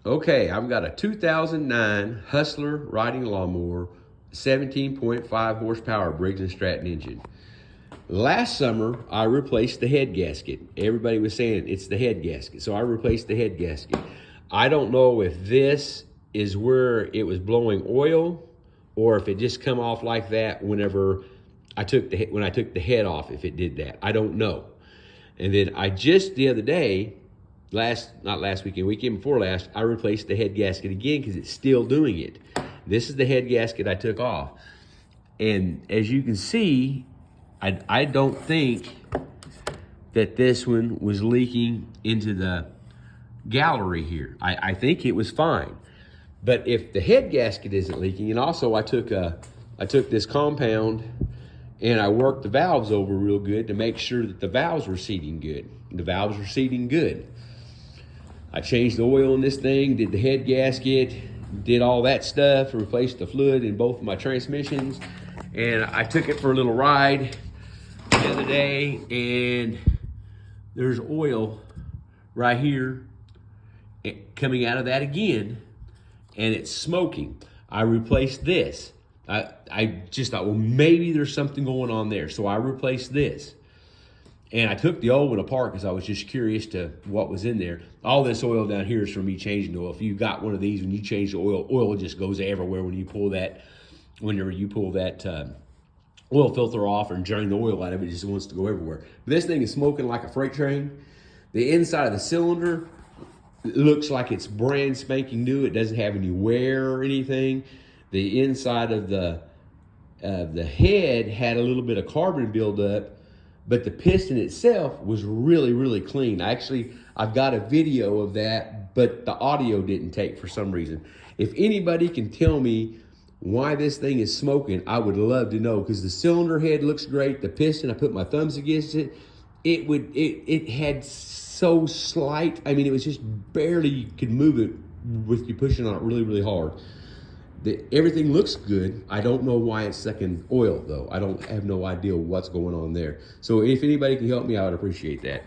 Okay, I've got a 2009 Hustler riding lawnmower, 17.5 horsepower Briggs Stratton engine. Last summer, I replaced the head gasket. Everybody was saying it's the head gasket, so I replaced the head gasket. I don't know if this is where it was blowing oil or if it just come off like that whenever when I took the head off, if it did that. I don't know. And then I just the other day, not last weekend, weekend before last, I replaced the head gasket again because it's still doing it. This is the head gasket I took off. And as you can see, I don't think that this one was leaking into the gallery here. I think it was fine. But if the head gasket isn't leaking, and also I took this compound and I worked the valves over real good to make sure that the valves were seating good. The valves were seating good. I changed the oil in this thing, did the head gasket, did all that stuff, replaced the fluid in both of my transmissions, and I took it for a little ride the other day, and there's oil right here coming out of that again, and it's smoking. I replaced this. I just thought, well, maybe there's something going on there, so I replaced this. And I took the old one apart because I was just curious to what was in there. All this oil down here is from me changing the oil. If you got one of these, when you change the oil just goes everywhere when you pull that, whenever you pull that oil filter off and drain the oil out of it, it just wants to go everywhere. But this thing is smoking like a freight train. The inside of the cylinder looks like it's brand spanking new. It doesn't have any wear or anything. The inside of the head had a little bit of carbon buildup, but the piston itself was really, really clean. I've got a video of that, but the audio didn't take for some reason. If anybody can tell me why this thing is smoking, I would love to know, because the cylinder head looks great. The piston, I put my thumbs against it. It had so slight, I mean, it was just barely, you could move it with you pushing on it really, really hard. Everything looks good. I don't know why it's sucking oil though. I have no idea what's going on there. So if anybody can help me, I would appreciate that.